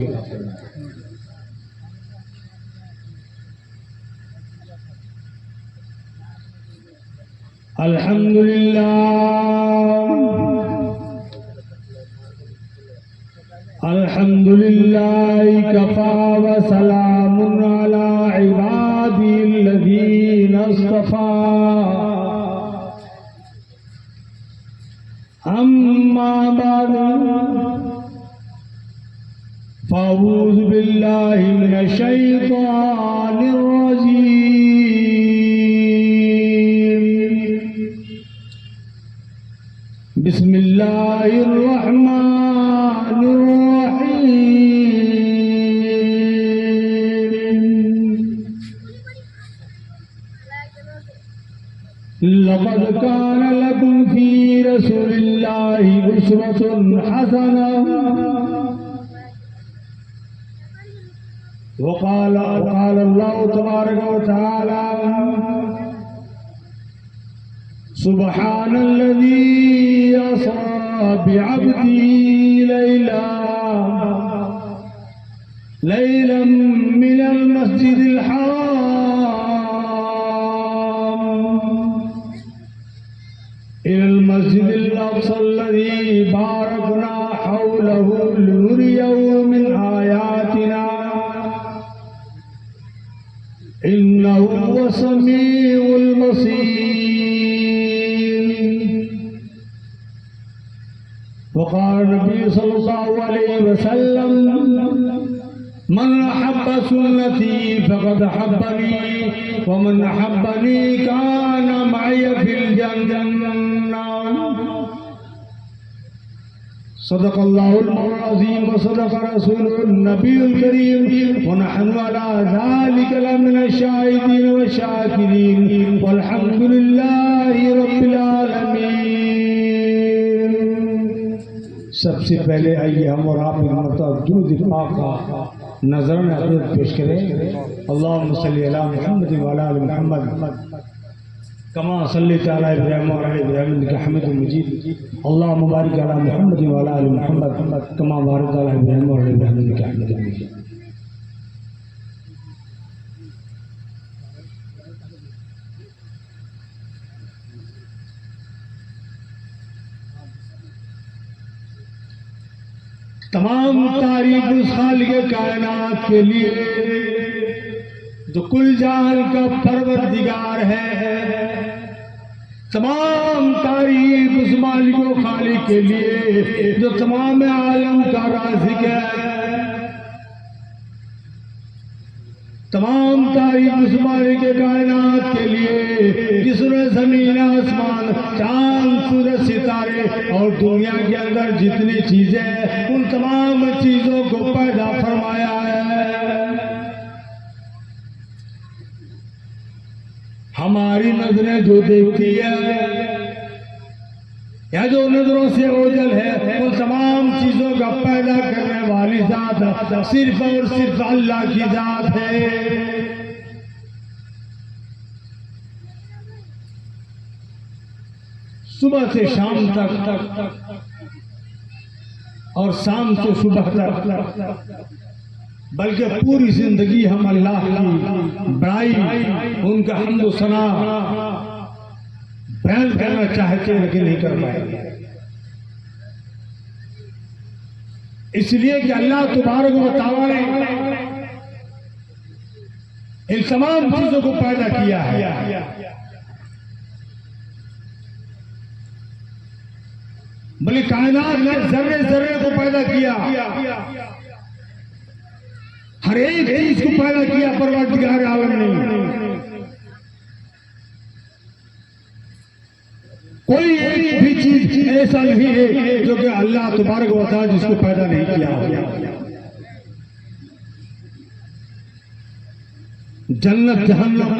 الحمدللہ کفا وسلام علی عبادی الذین اصطفیٰ اما بعد فاعوذ باللہ من الشیطان الرجیم بسم اللہ الرحمن الرحیم لقد كان لكم في رسول الله أسوة حسنة وقال الله تبارك وتعالى سبحان الذي أسرى بعبده ليلا من المسجد الحرام إلى المسجد الأقصى الذي باركنا حوله لنريه من آياتنا إنه هو السميع البصير وقال النبي صلى الله عليه وسلم من أحب سنتي فقد أحبني ومن أحبني كان معي في الجنة صدق الله العظيم وصدق رسوله النبي الكريم ونحن على ذلك لمن الشاهدين والشاكرين والحمد لله رب العالمين. سب سے پہلے آئیے ہم اور آپ ایک مرتبہ درود پاک کا نظرانہ عقیدت پیش کریں. اللہم صلی علی محمد وعلی آل محمد کما صلیت علی ابراہیم وعلی ابراہیم انک حمید مجید. اللہم بارک علی محمد وعلی آل محمد کما بارکت علی ابراہیم وعلی ابراہیم انک حمید مجید. تمام تعریف اس خالق کائنات کے لیے جو کل جہان کا پروردگار ہے. تمام تعریف اس مالک و خالق کے لیے جو تمام عالم کا رازق ہے. تمام تعریف اس مالک کائنات کے لیے جس نے زمین آسمان چاند سورج ستارے اور دنیا کے اندر جتنی چیزیں ہیں ان تمام چیزوں کو پیدا فرمایا ہے. ہماری نظریں جو دیکھتی ہے یا جو نظروں سے اوجھل ہے ان تمام چیزوں کا پیدا کرنے والی ذات صرف اور صرف اللہ کی ذات ہے. صبح سے شام تک اور شام سے صبح تک بلکہ پوری زندگی ہم اللہ کی بڑائی ان کا حمد و ثنا بیان کرنا چاہتے ہیں لیکن نہیں کر پائے. اس لیے کہ اللہ تبارک و تعالی نے ان تمام چیزوں کو پیدا کیا ہے. بلکہ کائنات نے ذرے ذرے کو پیدا کیا, ہر ایک چیز کو پیدا کیا, پروردگار عالم نے. کوئی ایک بھی چیز ایسا نہیں ہے جو کہ اللہ تبارک و تعالی جس کو پیدا نہیں کیا. جنت جہنم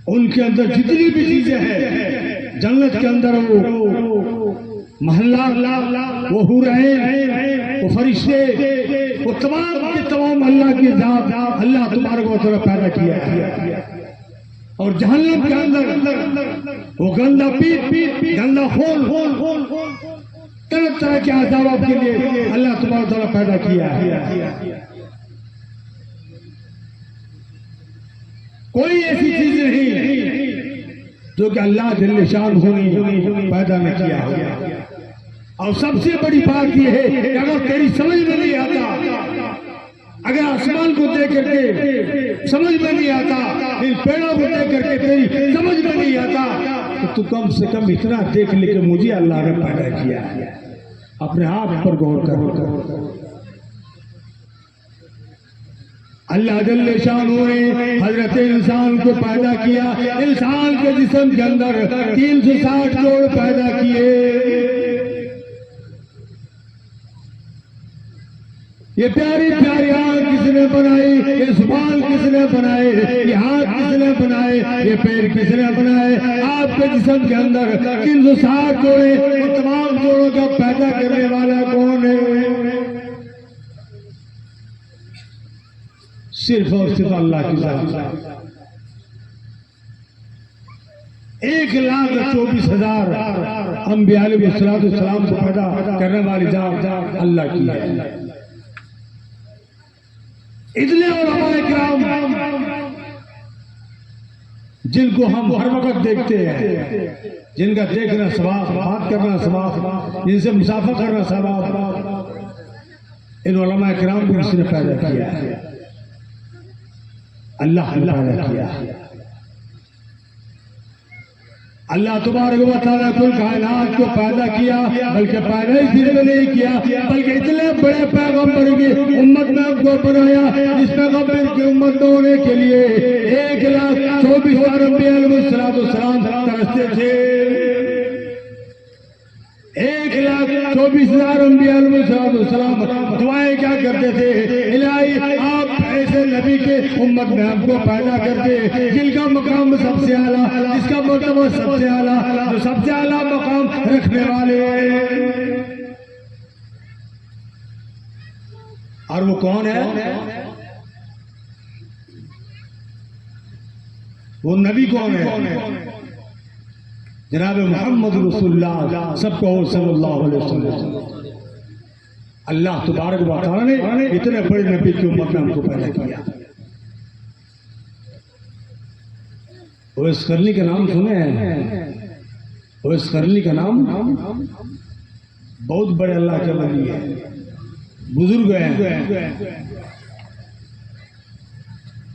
ان کے اندر جتنی بھی چیزیں ہیں, جنت کے اندر وہ محلہ, وہ حور عین, وہ فرشتے, وہ تمام کے تمام اللہ کی ذات اللہ تبارک و تعالی پیدا کیا ہے. اور جہنم کے اندر وہ گندا پیٹ, گندا خون, طرح طرح کے عذاب کے لیے اللہ تبارک و تعالیٰ پیدا کیا ہے. کوئی ایسی چیز نہیں جو کہ اللہ جل شان ہونی پیدا نہ کیا ہو. اور سب سے بڑی بات یہ ہے کہ اگر تیری سمجھ میں نہیں آتا، اگر آسمان کو دیکھ کر کے سمجھ میں نہیں آتا، ان پیڑوں کو دیکھ کر کے تیری سمجھ میں نہیں آتا، تو کم سے کم اتنا دیکھ لے کہ مجھے اللہ نے پیدا کیا ہے. اپنے آپ پر غور کر. اللہ جل شانہ نے حضرت انسان کو پیدا کیا. انسان کے جسم کے اندر 360 جوڑ پیدا کیے. یہ پیاری پیاری آنکھ کس نے بنائی، یہ زبان کس نے بنائے، یہ ہاتھ کس نے بنائے، یہ پیر کس نے بنائے. آپ کے جسم کے اندر 360 جوڑے، اور تمام جوڑوں کا پیدا کرنے والا کون ہے؟ صرف اور صرف اللہ کی ذات. 1,24,000 انبیاء علیہ السلام کو پیدا کرنے والی ذات اللہ کی ہے. اتنے علماء کرام جن کو ہم ہر وقت دیکھتے ہیں، جن کا دیکھنا ثواب، بات کرنا ثواب، جن سے مسافہ کرنا ثواب، ان علماء کرام کو کس نے پیدا کیا ہے؟ اللہ نے پیدا کیا ہے. اللہ تبارک و تعالیٰ کل کائنات کو پیدا کیا، بلکہ پیدا ہی صرف نہیں کیا بلکہ اتنے بڑے پیغمبر کی امت میں کو بنایا جس پیغمبر کی امت ہونے کے لیے 1,24,000 انبیاء علیہ السلام ترستے تھے. 1,24,000 انبیاء علیہ السلام دعائیں کیا کرتے تھے؟ الہی آپ ایسے نبی کے امت میں ہم کو پیدا کرتے جن کا مقام سب سے اعلیٰ، جس کا مرتبہ سب سے اعلیٰ، جو سب سے اعلیٰ مقام رکھنے والے. اور وہ کون ہے؟ وہ نبی کون ہے؟ جناب محمد رسول اللہ سب کو صلی اللہ علیہ وسلم. اللہ تبارک و تعالیٰ نے اتنے بڑے نبی کی امت میں ہم کو پیدا کیا. اویس قرنی کا نام سنے ہیں؟ اویس قرنی کا نام بہت بڑے اللہ کے ولی ہے، بزرگ ہیں.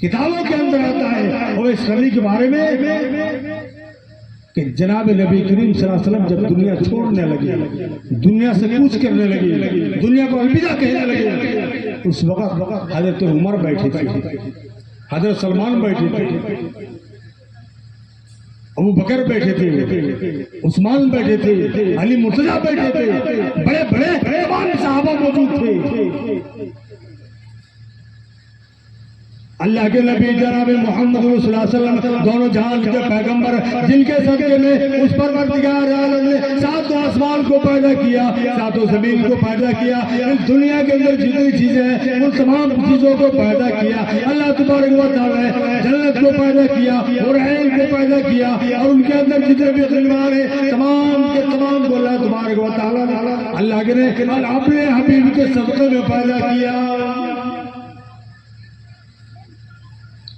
کتابوں کے اندر آتا ہے اویس قرنی کے بارے میں کہ جناب نبی کریم صلی اللہ علیہ وسلم جب دنیا چھوڑنے لگے، دنیا سے کوچ کرنے لگے، دنیا کو الوداع کہنے لگے، اس وقت حضرت عمر بیٹھے تھے، حضرت سلمان بیٹھے تھے، ابو بکر بیٹھے تھے، عثمان بیٹھے تھے، علی مرتضیٰ بیٹھے تھے، بڑے بڑے تمام صحابہ موجود تھے. اللہ کے نبی جناب محمد صلی اللہ علیہ وسلم دونوں جہان کے پیغمبر جن کے صدقے میں اس پروردگار عالم نے 7 آسمان کو پیدا کیا، 7 زمین کو پیدا کیا، اس دنیا کے اندر جتنی چیزیں ہیں ان تمام چیزوں کو پیدا کیا. اللہ تبارک و تعالیٰ نے جنت کو پیدا کیا اور عین کو پیدا کیا، اور ان کے اندر جتنے بھی خلوار ہیں تمام کے تمام کو اللہ تبارک و تعالیٰ نے اللہ کے اپنے حبیب کے صدقے میں پیدا کیا.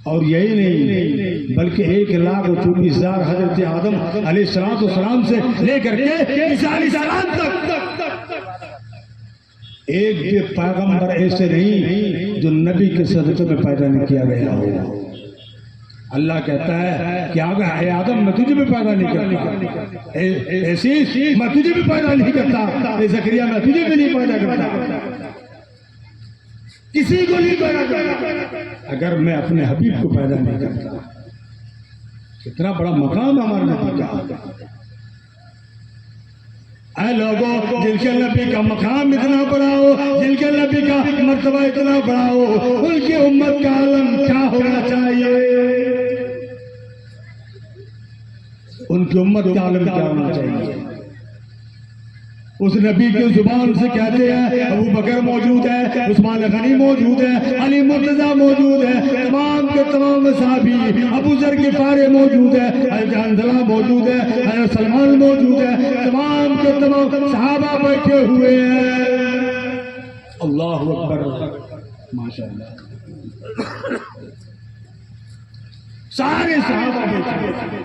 اور یہی نہیں بلکہ 1,24,000 حضرت آدم علیہ السلام سے لے کر کے عیسیٰ علیہ السلام تک ایک بھی پیغمبر ایسے نہیں جو نبی کے صدقے میں پیدا نہیں کیا گیا ہو. اللہ کہتا ہے کہ اے آدم میں تجھے بھی پیدا نہیں کرتا، اے سیس میں تجھے بھی پیدا نہیں کرتا، اے زکریا میں تجھے بھی نہیں پیدا کرتا، کسی کو نہیں پیدا کرتا اگر میں اپنے حبیب کو پیدا نہیں کرتا. اتنا بڑا مقام ہمارے نبی کا. اے لوگوں جن کے نبی کا مقام اتنا بڑا ہو، جن کے نبی کا مرتبہ اتنا بڑا ہو، ان کی امت کا عالم کیا ہونا چاہیے؟ ان کی امت کا عالم کیا ہونا چاہیے؟ اس نبی کی زبان سے کہتے ہیں ابو بکر موجود ہے، عثمان غنی موجود ہے، علی مرتضیٰ موجود ہے، تمام کے تمام صحابی، ابو ذر غفاری موجود ہے، حضرت حنظلہ موجود ہے، حضرت سلمان موجود ہے، تمام کے تمام صحابہ بیٹھے ہوئے ہیں. اللہ اکبر، ماشاءاللہ، سارے صحابہ بیٹھے ہوئے.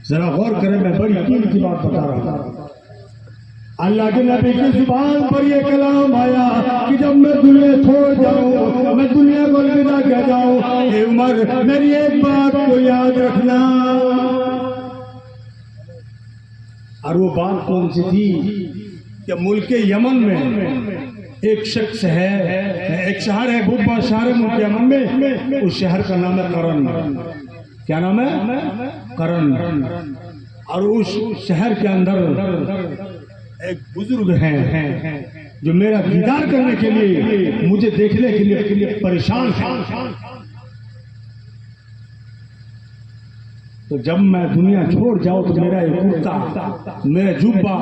ذرا غور کریں، میں بڑی قیمتی بات بتا رہا ہوں. اللہ کے نبی کی زبان پر یہ کلام آیا کہ جب میں دنیا چھوڑ جاؤں، میں دنیا کو الوداع کہہ جاؤں، اے عمر میری ایک بات کو یاد رکھنا. اور وہ بات کون سی تھی کہ ملک یمن میں ایک شخص ہے، ایک شہر ہے، بہت بڑا شہر ہے ملک یمن میں، اس شہر کا نام ہے قرن. کیا نام ہے؟ قرن. اور اس شہر کے اندر ایک بزرگ ہیں جو میرا دیدار کرنے کے لیے، مجھے دیکھنے کے لیے پریشان ہیں. تو جب میں دنیا چھوڑ جاؤں تو میرا یہ کرتا، میرا جبہ،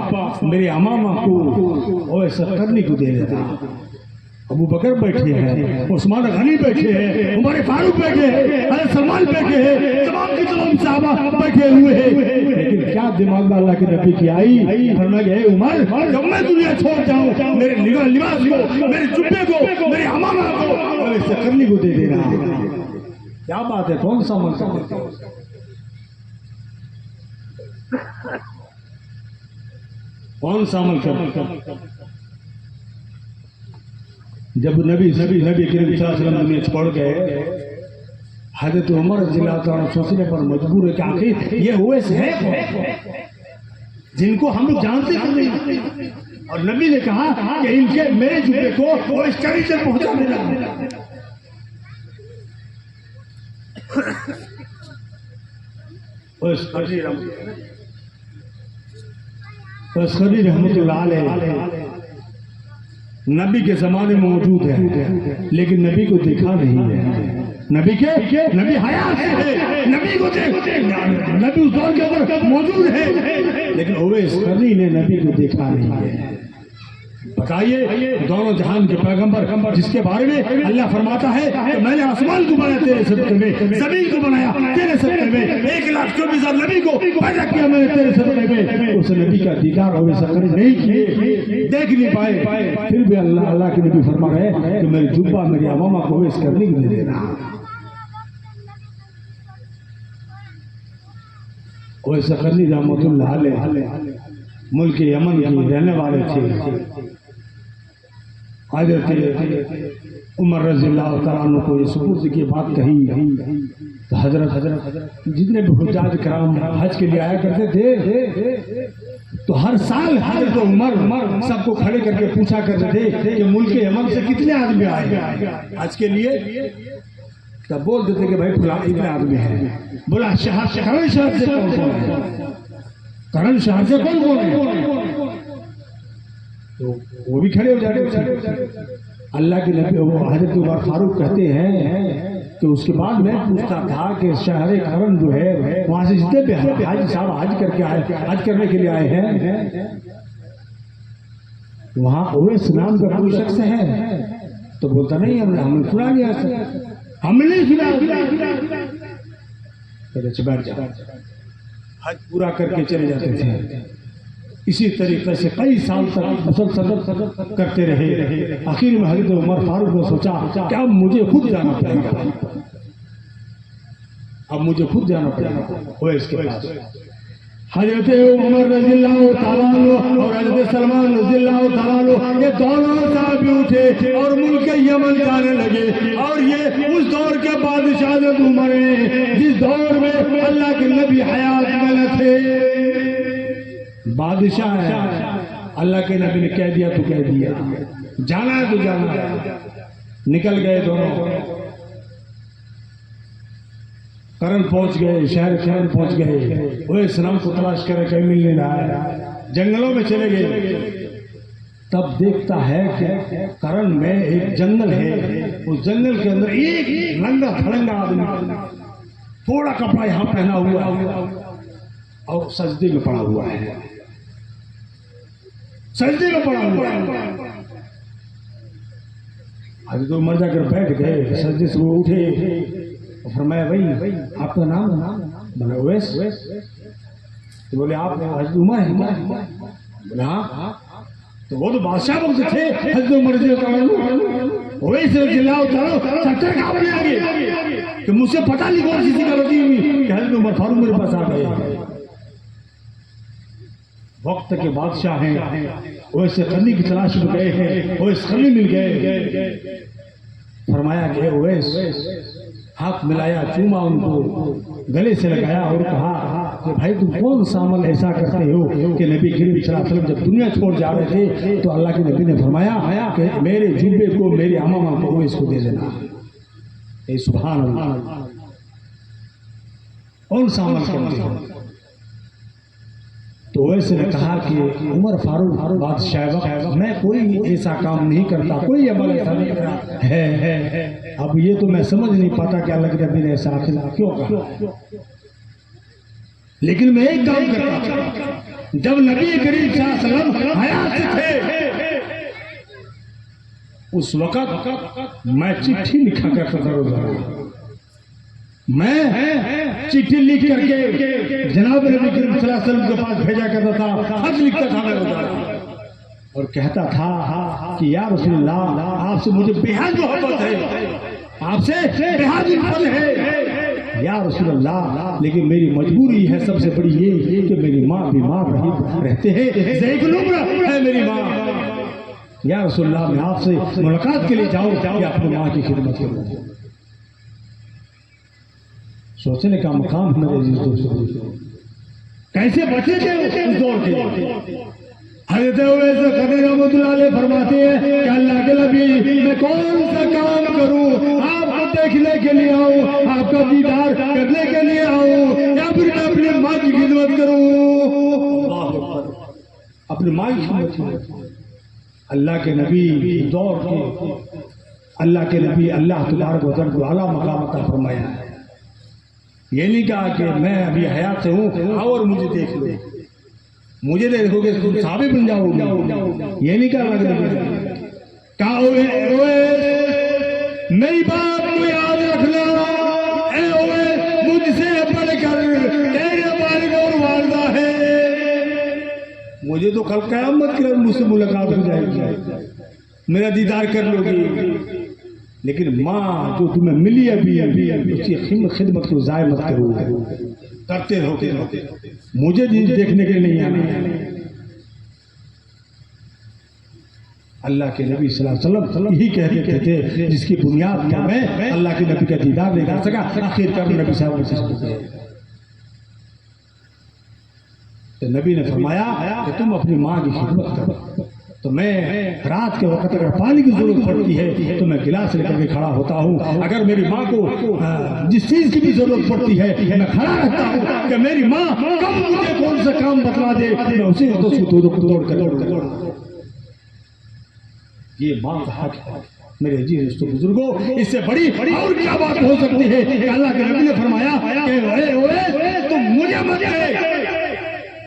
میرے امامہ کو ایسا کرنے کو دے دیتا. ابو بکر بیٹھے ہیں، عثمان غنی بیٹھے ہیں، عمر فاروق بیٹھے ہیں، حضرت سلمان بیٹھے ہیں، تمام کے تمام صحابہ بیٹھے ہوئے ہیں. لیکن کیا دماغ میں اللہ کے نبی کی آئی، فرمایا کہ اے عمر جب میں دنیا چھوڑ جاؤں میرے لباس کو، میرے جبے کو، میرے امامہ کو ایسے کرنے کو دے دینا. کیا بات ہے، کون سا منصب ہے؟ کون سا عمل کرتا؟ جب نبی کریم صلی اللہ علیہ وسلم دنیا چھوڑ گئے، حضرت عمر رضی اللہ عنہ سوچنے پر مجبور ہے کہ آخر یہ اویس ہے جن کو ہم لوگ جانتے ہیں. اور نبی نے کہا کہ ان کے میرے جبے کو وہ اس کڑی سے پہنچا دینا. خدی رحمت اللہ علیہ نبی کے زمانے میں موجود ہے، لیکن نبی کو دیکھا نہیں ہے. نبی حیات ہے، نبی کو نبی اس دور کے اندر موجود ہے، لیکن اویس قرنی نے نبی کو دیکھا نہیں ہے. بتائیے، دونوں جہان کے پیغمبر جس کے بارے میں اللہ فرماتا ہے کہ میں نے آسمان کو بنایا تیرے صدقے میں، زمین کو بنایا تیرے صدقے میں، 1,24,000 نبی کو پیدا کیا میں نے تیرے صدقے میں. اس نبی کا دیدار اویس قرنی نہیں کیے، دیکھ نہیں پائے، پھر بھی اللہ کے نبی فرما رہے ہیں کہ میری جبہ، میری امامہ کو اویس قرنی کو دے دینا. اویس قرنی رحمت اللہ علیہ ملک یمن کی رہنے والے تھے. حضرت عمر رضی اللہ تعالیٰ عنہ کو یہ سپرد کی بات کہی تو حضرت جتنے بھی حجاج کرام حج کے لیے آیا کرتے تھے تو ہر سال حضرت عمر سب کو کھڑے کر کے پوچھا کرتے تھے کہ ملک یمن سے کتنے آدمی آئے حج کے لیے. تب بول دیتے کہ بھائی فلاں اتنے آدمی ہیں. بولا کرن شہر سے کون کون ہے؟ کرن شہر سے کون کون ہے؟ تو وہ بھی کھڑے ہو جاتے. اللہ کے نبی حضرت عمر فاروق کہتے ہیں کہ اس کے بعد میں پوچھتا تھا کہ شہر کرن جو ہے وہاں سے جتنے بھی حاجی صاحب حج کر کے آئے، حج کرنے کے لیے آئے ہیں، وہاں اویس نام کا کوئی شخص ہے؟ تو بولتا نہیں، ہم نے سنا نہیں ایسا، ہم نے سنا. بیٹھ جا. حج پورا کر کے چلے جاتے تھے. اسی طریقے سے کئی سال تک مسلسل کرتے رہے. آخر میں حضرت عمر فاروق نے سوچا کہ اب مجھے خود جانا پڑے گا، اب مجھے خود جانا پڑے گا اویس کے پاس. حضرت عمر رضی اللہ تعالیٰ عنہ اور حضرت سلمان رضی اللہ تعالیٰ عنہ یہ دونوں صحابی اٹھے اور ملک یمن جانے لگے. اور یہ اس دور کے بادشاہ حضرت عمر ہیں جس دور میں اللہ کے نبی حیات میں نہ تھے. بادشاہ ہے، اللہ کے نبی نے کہہ دیا تو کہہ دیا، جانا ہے تو جانا ہے. نکل گئے دونوں، کرن پہنچ گئے، شہر کرن پہنچ گئے. وہ اسلام کو تلاش کرے کہیں مل نہیں رہا ہے، جنگلوں میں چلے گئے. تب دیکھتا ہے کہ کرن میں ایک جنگل ہے، اس جنگل کے اندر ایک ننگا پھڑنگا آدمی تھوڑا کپڑا یہاں پہنا ہوا اور سجدے میں پڑا ہوا ہے. سجدے میں پڑا ہوا ہے۔ حضرت عمر جا کر بیٹھ گئے، سجدے سے وہ اٹھے اور فرمایا بھائی آپ کا نام بولا اویس، تو بولے آپ حضرت عمر ہیں؟ بولا ہاں۔ تو وہ تو بادشاہ وقت تھے حضرت عمر رضی اللہ عنہ، اویس رضی اللہ تعالیٰ چکر کھانے آگے کہ مجھ سے پتہ نہیں کون سی چیز غلطی ہوئی کہ حضرت عمر فاروق میرے پاس آ گئے۔ وقت کے بادشاہ ہیں، اویس قرنی کی تلاش میں گئے ہیں، اویس قرنی مل گئے۔ فرمایا کہ اویس، ہاتھ ملایا، چوما ان کو، گلے سے لگایا اور کہا کہ بھائی تم کون سا عمل ایسا کرتے ہو کہ نبی کریم صلی اللہ علیہ وسلم جب دنیا چھوڑ جا رہے تھے تو اللہ کے نبی نے فرمایا کہ میرے جبے کو میرے امامہ کو اویس کو دے دینا۔ اے سبحان اللہ، کون سا عمل کرتے ہو؟ تو اویس نے کہا کہ عمر فاروق بادشاہ وقت میں کوئی ایسا کام نہیں کرتا، کوئی عمل ایسا نہیں کرتا ہے۔ اب یہ تو میں سمجھ نہیں پاتا کہ اللہ کے نبی نے ایسا کیوں کہا، لیکن میں ایک کام کرتا تھا، جب نبی کریم صلی اللہ علیہ وسلم حیات تھے اس وقت میں چٹھی لکھا کرتا تھا روزانہ، میں چٹھی لکھ کر کے جناب نبی کریم صلی اللہ علیہ وسلم کے پاس بھیجا کرتا تھا، خط لکھتا تھا میں روزانہ اور کہتا تھا کہ یا رسول اللہ آپ سے مجھے بے حد محبت ہے، آپ سے بے حد محبت ہے یا رسول اللہ، لیکن میری مجبوری ہے سب سے بڑی یہ کہ میری ماں بیمار رہتے ہیں، ضعیف العمر ہے میری ماں، یا رسول اللہ میں آپ سے ملاقات کے لیے جاؤں یا اپنی ماں کی خدمت کروں۔ سوچنے کا مقام میرے عزیز دوستوں، کیسے بچے تھے اس دور کے۔ حضرت اویس قرنی رحمۃ اللہ علیہ فرماتے ہیں کہ اللہ کے نبی میں کون سا کام کروں، آپ کو دیکھنے کے لیے آؤں، آپ کا دیدار کرنے کے لیے آؤں، یا پھر میں اپنی ماں کی خدمت کروں؟ اپنی ماں کی خدمت کروں۔ اللہ کے نبی دور کے، اللہ کے نبی اللہ تبارک و تعالیٰ کو اعلیٰ مقام عطا فرمایا ہے۔ یہ نہیں کہا کہ میں ابھی حیات سے ہوں اور مجھے دیکھ لو، مجھے دیکھو گے تم صحابی بن جاؤ گے، یہ نہیں کہا میری بات کو یاد رکھنا، اے اویس مجھ سے بڑھ کر تیرے والد اور والدہ ہے، مجھے تو کل قیامت کے مجھ سے ملاقات ہو جائے گی، میرا دیدار کر لو گی، لیکن ماں جو تمہیں ملی ابھی اس کی خدمت کو ضائع مت کرو، کرتے رہو، مجھے دیکھنے کے نہیں آنا۔ اللہ کے نبی صلی اللہ علیہ وسلم یہی کہتے تھے جس کی بنیاد پر میں اللہ کے نبی کا دیدار نہیں کر سکا، آخر کار نبی صاحب نے تو نبی نے فرمایا کہ تم اپنی ماں کی خدمت کرو، تو میں رات کے وقت اگر پانی کی ضرورت پڑتی ہے تو میں گلاس لے کر کے کھڑا ہوتا ہوں، اگر میری ماں کو جس چیز کی بھی ضرورت پڑتی ہے میں کھڑا رہتا ہوں کہ میری ماں کب مجھے کون سا کام بتلا دے، میں اسی وقت اس کو توڑ کر یہ ماں کا حق ہے۔ میرے عزیز دوستو بزرگوں، اس سے بڑی اور کیا بات ہو سکتی ہے کہ اللہ کے نبی نے فرمایا کہ اے اویس تم مجھے مت دے،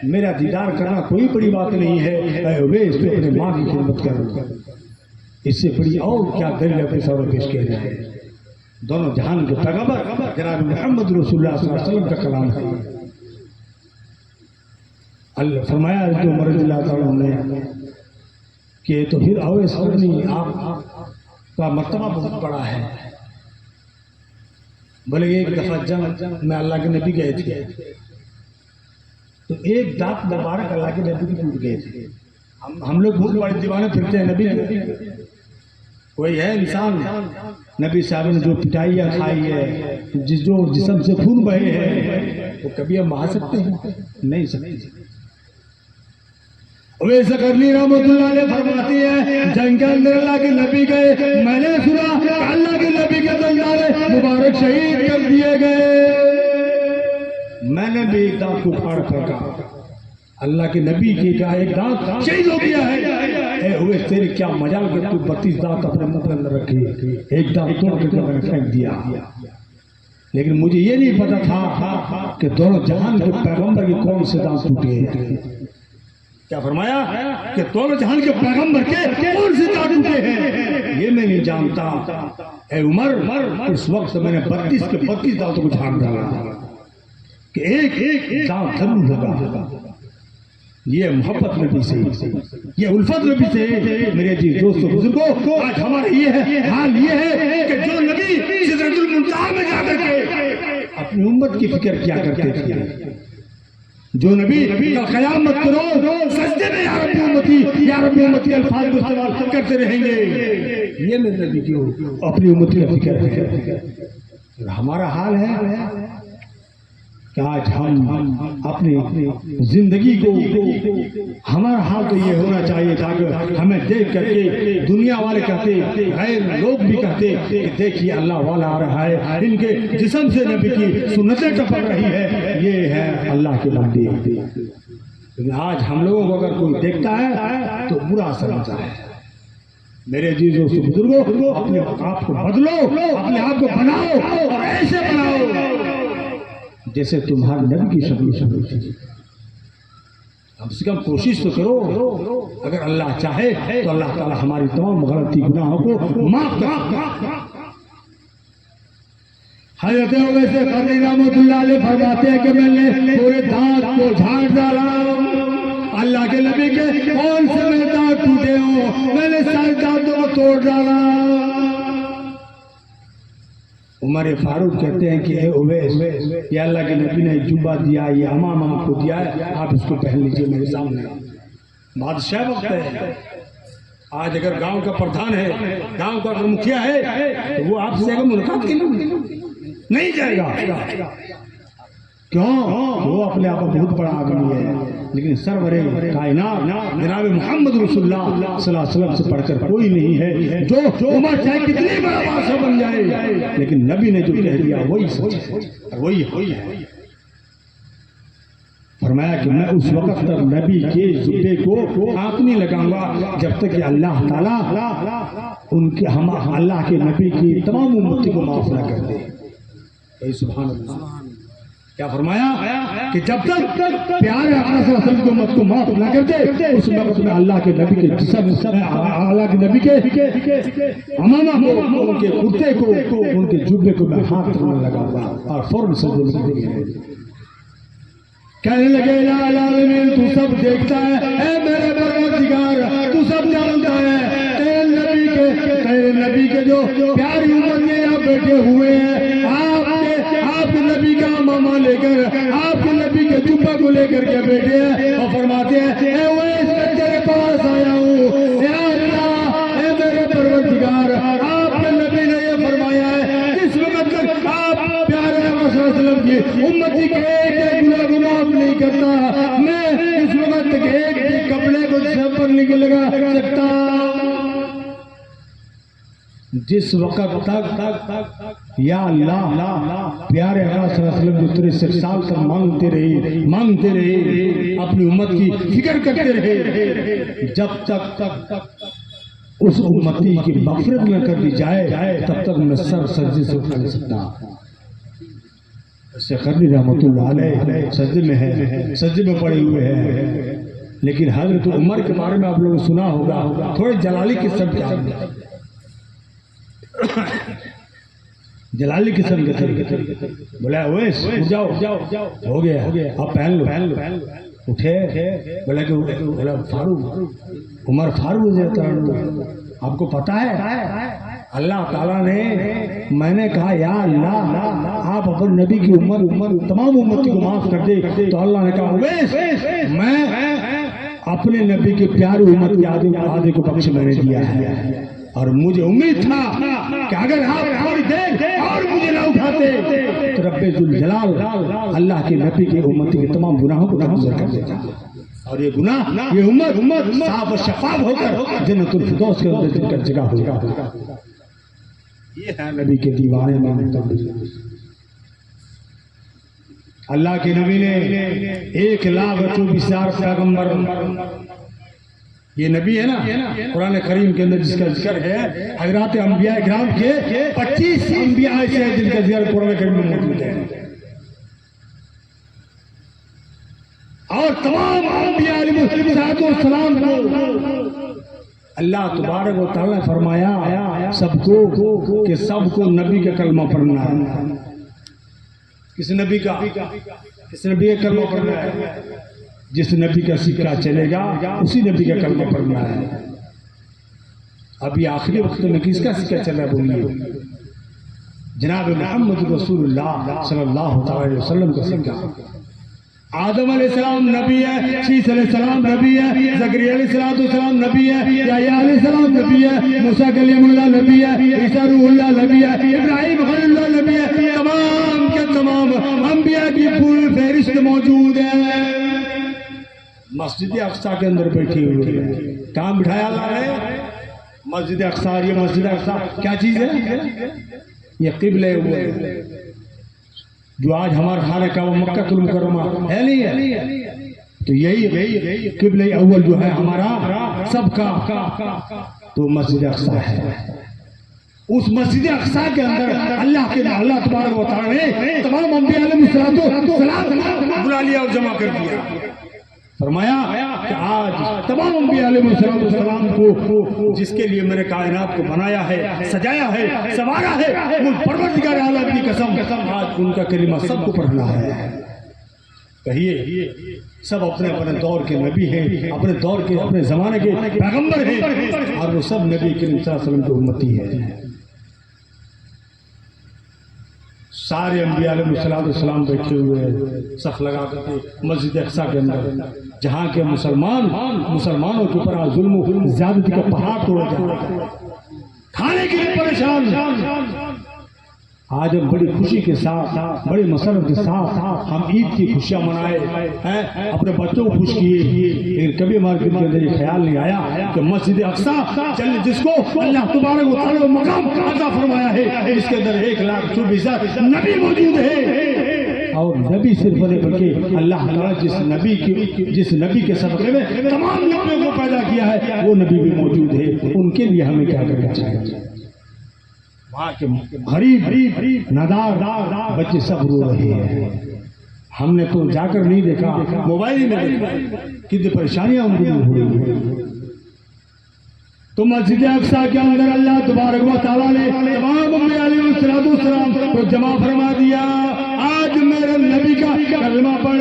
میرا دیدار کرنا کوئی بڑی بات نہیں ہے، اے اویس تو اپنے ماں کی خدمت کر، اس سے بڑی اور کیا دلیل اپنے سامنے پیش کیا جائے۔ دونوں جہان کے پیغمبر جناب محمد رسول اللہ صلی اللہ علیہ وسلم کا کلام ہے۔ اللہ فرمایا حضرت عمر رضی اللہ تعالیٰ نے کہ تو پھر اویس قرنی آپ کا مرتبہ بہت بڑا ہے۔ بولے ایک دفعہ جنگ میں اللہ کے نبی گئے تھے تو ایک دانت مبارک اللہ کے نبی کی ٹوٹ گئے تھے۔ ہم لوگ بہت بڑے دیوانے پھرتے ہیں نبی کے، کوئی ہے انسان نبی صاحب نے جو پٹائیاں کھائی ہے، جو جسم سے خون بہے ہیں، وہ کبھی ہم بہا سکتے ہیں؟ نہیں سکتے۔ اویس قرنی رحمۃ اللہ علیہ فرماتی ہے جنگ کے اندر اللہ کے نبی گئے، میں نے سنا کہ اللہ کے نبی کے دندانے مبارک شہید کر دیے گئے، میں نے بھی ایک دانت کو پھاڑ پھینکا، اللہ کے نبی کی کہا ایک دانت شہید ہو گیا ہے۔ اے اویس تیری کیا مجال کہ تو 32 دانت اپنے منہ کے اندر رکھی، ایک دانت توڑ کے میں نے پھینک دیا، لیکن مجھے یہ نہیں پتا تھا کہ دونوں جہان کے پیغمبر کی کون سے دانت ٹوٹے ہیں۔ کیا فرمایا کہ دونوں جہان کے پیغمبر کے کون سے داغ ٹوٹے ہیں یہ میں نہیں جانتا، اے عمر اس وقت میں نے 32 کے 32 داغوں کو جھاڑ ڈالا کہ ایک داغ ضرور ہوگا۔ یہ محبت نبی سے، یہ الفت نبی سے۔ میرے جی دوستو بزرگوں، آج ہمارا یہ ہے حال، یہ ہے کہ جو نبی سدرۃ المنتہا میں جا کر کے اپنی امت کی فکر کیا کرتے تھے، جو نبی کل قیامت کے روز سجدے میں یا رب امتی یا رب امتی الفاظ کو استعمال کرتے رہیں گے، یہ میرے نبی کی اپنی امت کی فکر ہے۔ ہمارا حال ہے کہ آج ہم اپنی زندگی کو، ہمارا حال تو یہ ہونا چاہیے تھا کہ ہمیں دیکھ کر کے دنیا والے کہتے، غیر لوگ بھی کہتے کہ دیکھیے اللہ والا آ رہا ہے، ان کے جسم سے نبی کی سنتیں ٹپک رہی ہے، یہ ہے اللہ کے بندے۔ لیکن آج ہم لوگوں کو اگر کوئی دیکھتا ہے تو برا سمجھتا ہے۔ میرے عزیزوں سے بزرگوں، اپنے آپ کو بدلو، اپنے آپ کو بناؤ اور ایسے بناؤ جیسے تمہارے نبی کی شکل تھی۔ کم سے کم کوشش تو کرو، اگر اللہ چاہے تو اللہ تعالی ہماری تمام غلطی گناہوں کو معاف کر۔ حضرت اویس قرنی رحمۃ اللہ علیہ فرماتے ہیں کہ میں نے پورے دانت کو جھاڑ ڈالا، اللہ کے نبی کے کون سے میرے دانت ٹوٹے ہوں، میں نے سارے دانتوں کو توڑ ڈالا۔ عمر فاروق کہتے ہیں کہ اے اویس، یہ اللہ کے نبی نے جوبہ دیا، یہ امام آپ کو دیا ہے، آپ اس کو پہن لیجئے میرے سامنے۔ بادشاہ وقت ہے، آج اگر گاؤں کا پردھان ہے، گاؤں کا مکھیا ہے تو وہ آپ سے اگر ملاقات کے لیے نہیں جائے گا، کیوں؟ وہ اپنے آپ میں بہت بڑا آدمی ہے، لیکن سرور کائنات جناب محمد رسول اللہ صلی اللہ علیہ وسلم سے پڑھ کر کوئی نہیں ہے جو عمر چاہے کتنی بڑا بادشاہ بن جائے، لیکن نبی نے جو کہہ دیا وہی سچ ہے، وہی ہے۔ فرمایا کہ میں اس وقت تک نبی کے جبے کو ہاتھ نہیں لگاؤں گا جب تک کہ اللہ تعالیٰ اللہ کے نبی کی تمام امتی کو معاف نہ کر دے۔ سبحان اللہ۔ کیا فرمایا کہ جب تک پیارے آقا صلی اللہ علیہ وسلم کی امت کو معاف نہ کرتے، اس وقت میں اللہ کے نبی کے جسم، اللہ کے نبی کے امامہ کو، ان کے کرتے کو، ان کے جبے کو میں ہاتھ رکھنے لگا اور فوراً سجدے میں گر گئے۔ کہنے لگے یا العالمین، تو سب دیکھتا ہے، اے میرے پروردگار تو سب جانتا ہے، تیرے نبی کے جو پیاری امت میں یہاں بیٹھے ہوئے ہیں، آپ کے نبی کا امامہ لے کر، آپ کے نبی کے جبہ کو لے کر کے بیٹھے ہیں اور فرماتے ہیں اے اویس، میں تیرے پاس آیا ہوں، یا اللہ، اے میرے پروردگار، آپ کے نبی نے یہ فرمایا ہے اس وقت تک آپ پیارے آقا صلی اللہ علیہ وسلم کی امتی کے ایک گناہ کو معاف نہیں کرتا، میں اس وقت تک ایک بھی کپڑے کو سر پر نہیں لگا سکتا۔ جس وقت تک یا اللہ پیارے آقا صلی اللہ علیہ وسلم جو 63 سال تک مانگتے رہے، اپنی امت کی فکر کرتے رہے، جب تک اس امتی کی مغفرت نہ کر دی جائے تب تک میں سر سجدے سے اٹھا نہیں سکتا۔ قرنی رحمۃ اللہ علیہ سجدے میں ہے، سجدے میں پڑے ہوئے ہیں، لیکن حضرت عمر کے بارے میں آپ لوگوں نے سنا ہوگا، تھوڑے جلالی قسم کے آدمی، جلالی قسم کے تھے۔ بولا اویس جاؤ ہو گیا آپ پہن لو۔ اٹھے، بولا کہ فاروق، عمر فاروق رضی اللہ عنہ، آپ کو پتا ہے اللہ تعالیٰ نے، میں نے کہا یا اللہ آپ اپنے نبی کی تمام امتی کو معاف کر دے، تو اللہ نے کہا اویس، میں اپنے نبی کی پیاری امت کے آدھے کو بخش میں نے دیا ہے، اور مجھے امید تھا کہ اگر آپ تھوڑی دیر اور مجھے نہ اٹھاتے تو رب ذوالجلال اللہ کے نبی کی امتی کے تمام گناہوں کو درگزر کر دیتا، اور یہ گناہ، یہ امت صاف و شفاف ہو کر جنت الفردوس کے اندر جگہ ہوگا۔ یہ ہے نبی کے دیوانے میں اللہ کے نبی نے 1,24,000 پیغمبر، یہ نبی ہے نا قرآن کریم کے اندر جس کا ذکر ہے، حضرات انبیاء کرام کے 25 انبیاء ایسے ہیں جن کا ذکر قرآن کریم میں موجود ہے۔ اور تمام انبیاء علیہ السلام کو اللہ تبارک و تعالیٰ نے فرمایا سب کو کہ سب کو نبی کا کلمہ پڑھنا ہے. کس نبی کا کلمہ پڑھنا ہے؟ جس نبی کا سکہ چلے گا اسی نبی کا کلمہ پڑھنا ہے. ابھی آخری وقت میں کس کا سکہ چل رہا ہے بولیے؟ جناب محمد رسول اللہ صلی اللہ علیہ وسلم کا سکہ. آدم علیہ السلام نبی ہے، شیس علیہ السلام نبی ہے، زکریا علیہ السلام نبی ہے، یحییٰ علیہ السلام نبی ہے، موسیٰ کلیم اللہ نبی ہے، عیسیٰ روح اللہ نبی ہے، ابراہیم خلیل اللہ نبی ہے. تمام کے تمام انبیاء کی پوری فہرست موجود ہے. مسجد اقصیٰ کے اندر بیٹھی ہوئی ہے. کہاں بٹھایا اللہ نے؟ مسجد اقصیٰ. یہ مسجد اقصیٰ کیا چیز ہے؟ یہ قبلہ ہے جو آج ہمارا خانہ کا وہ مکہ المکرمہ ہے نہیں ہے. تو یہی قبلہ اول جو ہے ہمارا سب کا تو مسجد اقصیٰ ہے. اس مسجد اقصیٰ کے اندر اللہ تبارک و تعالیٰ نے تمام انبیاء علیہ السلام بلا لیا اور جمع کر دیا. فرمایا کہ آج تمام انبیاء علیہ السلام کو جس کے لیے میں نے کائنات کو بنایا ہے، سجایا ہے، سنوارا ہے، وہ پروردگار عالم کی قسم آج ان کا کلمہ سب کو پڑھنا ہے. کہیے سب اپنے اپنے دور کے نبی ہیں، اپنے دور کے اپنے زمانے کے پیغمبر ہیں، اور وہ سب نبی کریم صلی اللہ علیہ وسلم کی امتی ہے. سارے انبیاء علیہ السلام بیٹھے ہوئے صف لگا کر کے مسجد اقصیٰ کے اندر، جہاں کے مسلمانوں کے اوپر ظلم و زیادتی کا پہاڑ توڑا جاتا، کھانے کے لیے پریشان. آج ہم بڑی خوشی کے ساتھ، بڑی مسرت کے ساتھ ہم عید کی خوشیاں منائے ہیں، اپنے بچوں کو خوش کیے. لیکن کبھی ہمارے دل کے اندر یہ خیال نہیں آیا کہ مسجد اقصیٰ جس کو اللہ تبارک و تعالیٰ مقام عطا فرمایا ہے، اس کے اندر 1,24,000 نبی موجود ہے. اور نبی صرف نہیں بلکہ اللہ تعالیٰ جس نبی کے صدقے میں تمام نبیوں کو پیدا کیا ہے وہ نبی بھی موجود ہے. ان کے لیے ہمیں کیا کرنا چاہیے؟ وہاں کے غریب نادار بچے سب رو رہے ہیں. ہم نے تو جا کر نہیں دیکھا، موبائل میں دیکھا کتنی پریشانیاں ان کو ہو رہی ہیں. تو مسجد اقصیٰ کے اندر اللہ تبارک و تعالیٰ نے تمام انبیاء علیہ السلام کو جمع فرما دیا. آج میرے نبی کا کلمہ پڑھ.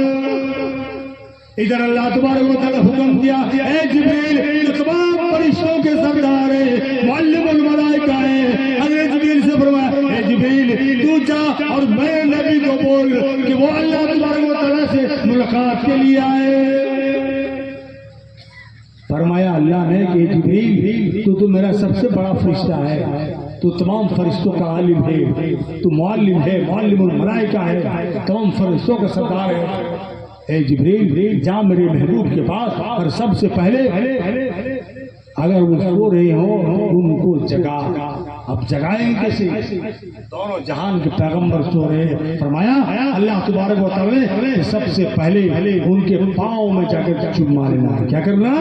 ادھر اللہ تبارک و تعالیٰ حکم دیا، اے جبریل جو تمام فرشتوں کے سردار ہے، معلم الملائکہ ہے، حضرت جبریل سے فرمایا اے جبریل تو جا اور میرے نبی کو بول کہ وہ اللہ تبارک و تعالیٰ سے ملاقات کے لیے آئے. فرمایا اللہ نے کہ جبریل تو میرا سب سے بڑا فرشتہ ہے، تو تمام فرشتوں کا عالم ہے، تو معلم ہے، معلم الملائکہ ہے، تمام فرشتوں کا سردار ہے. اے جبریل جا میرے محبوب کے پاس اور سب سے پہلے اگر وہ سو رہے ہوں ان کو جگا. اب جگائیں کیسے؟ دونوں جہان کے پیغمبر سو رہے ہیں. فرمایا اللہ تبارک و تعالیٰ نے سب سے پہلے ان کے پاؤں میں جا کر چوما لینا. کیا کرنا؟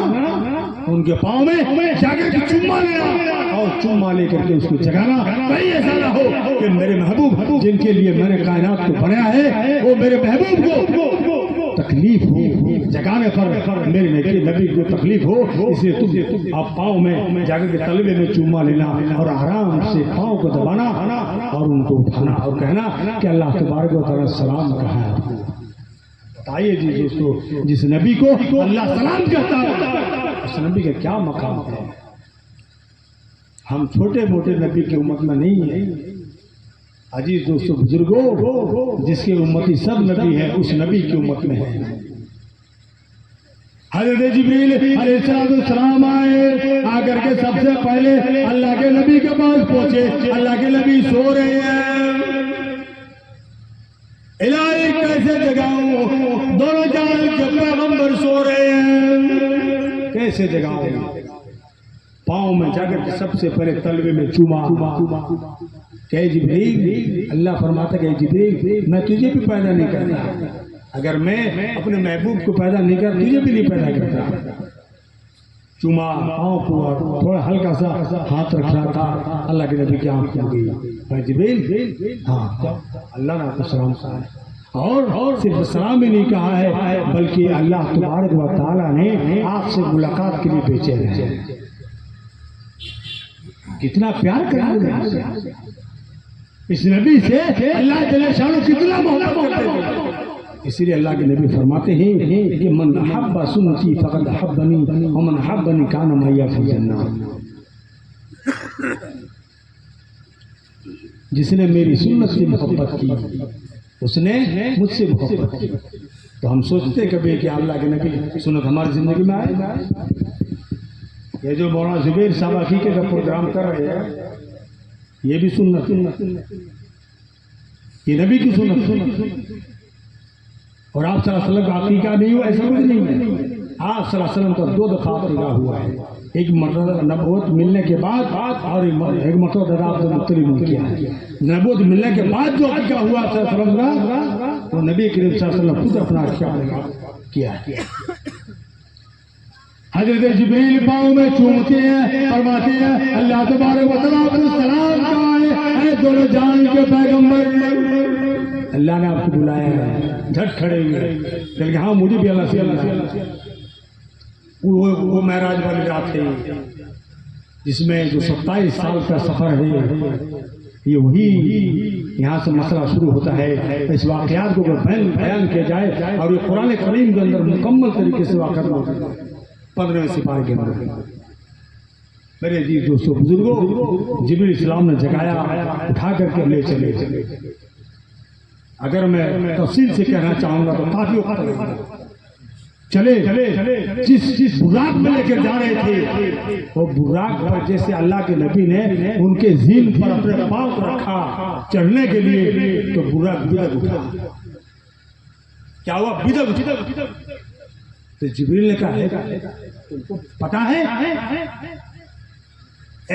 ان کے پاؤں میں جا کر چوما لینا اور چوما لے کر کے اس کو جگانا. کہیں ایسا نہ ہو کہ میرے محبوب جن کے لیے میں نے کائنات کو بنایا ہے وہ میرے محبوب کو تکلیف ہو جگانے پر، میرے نبی کو تکلیف ہو. اس لیے تم آپ پاؤں میں جا کر کے تلوے میں چوما لینا اور آرام سے پاؤں کو دبانا اور ان کو اٹھانا اور کہنا کہ اللہ تبارک و تعالیٰ سلام کہا ہے. بتائیے جی دوستو، جس نبی کو اللہ سلام کہتا ہے اس نبی کا کیا مقام ہے؟ ہم چھوٹے موٹے نبی کی امت میں نہیں ہیں. عزیز دوستو بزرگوں، جس کے امتی سب نبی ہیں اس نبی کی امت میں ہے. حضرت جبریل علیہ السلام آئے، آ کر کے سب سے پہلے اللہ کے نبی کے پاس پہنچے. اللہ کے نبی سو رہے ہیں. الہی کیسے جگاؤں؟ دونوں جہان کے پیغمبر سو رہے ہیں، کیسے جگاؤں؟ پاؤں میں جا کر کے سب سے پہلے تلوے میں چوما. کہ جبریل اللہ فرماتا کہ جبریل میں تجھے بھی پیدا نہیں کرتا، اگر میں اپنے محبوب کو پیدا نہیں کرتا تجھے بھی نہیں پیدا کرتا. چوما پاؤں کو تھوڑا ہلکا سا ہاتھ رکھ رہا تھا. اللہ کے نبی کی آنکھ کھل گئی. جبریل ہاں اللہ نے آپ کو سلام کہا. اور صرف سلام ہی نہیں کہا ہے بلکہ اللہ تبارک و تعالیٰ نے آپ سے ملاقات کے لیے بھیجے ہیں. کتنا پیار کرتے ہیں اس نبی سے اللہ جل شانہ کتنا محبت کرتے ہیں. اسی لیے اللہ کے نبی فرماتے ہیں کہ من احب سنتی فقد احبنی ومن احبنی کان معی فی الجنہ. جس نے میری سنت سے محبت کی اس نے مجھ سے محبت کی. تو ہم سوچتے کبھی کہ اللہ کے نبی سنت ہماری زندگی میں آئے. یہ جو مولانا زبیر صاحب عقیقے کا پروگرام کر رہے ہیں یہ بھی سنت، یہ نبی کی سنت. اور آپ صلی اللہ علیہ وسلم کا عقیقہ نہیں ہوا ایسا کچھ نہیں ہے. آپ صلی اللہ علیہ وسلم کا 2 دفعہ عقیقہ ہوا ہے. ایک مرتبہ نبوت ملنے کے بعد اور ایک مرتبہ عبد المطلب نے کیا ہے. نبوت ملنے کے بعد جو عقیقہ ہوا صلی اللہ علیہ وسلم کا وہ نبی کریم صلی اللہ علیہ وسلم خود اپنا عقیقہ کیا ہے. حضرت جبریل پاؤں میں چومتے ہیں فرماتے ہیں اللہ تبارک و تعالیٰ کو سلام کہا ہے اے دونوں جہان کے پیغمبر. اللہ نے آپ کو بلایا ہے. جھٹ کھڑے ہوئے کہ ہاں مجھے بھی اللہ سے وہ معراج والی رات ہے جس میں جو 27 سال کا سفر ہے یہ وہی یہاں سے مسئلہ شروع ہوتا ہے. اس واقعات کو بیان کیا جائے اور یہ قرآن کریم کے اندر مکمل طریقے سے واقع ہوتا ہے 15ویں سپارے کے اندر. میرے عزیز دوستو بزرگوں جبریل السلام نے جگایا اٹھا کر کے لے چلے. اگر میں تفصیل سے کہنا چاہوں گا تو کافی وقت لگے گا. چلے جس براق میں لے کر جا رہے تھے وہ براق پر جیسے اللہ کے نبی نے ان کے ذیل پر اپنے پاؤں رکھا چڑھنے کے لیے تو براق بدک اٹھا. کیا ہوا؟ بدک اٹھا. تو جبریل نے کہا پتا ہے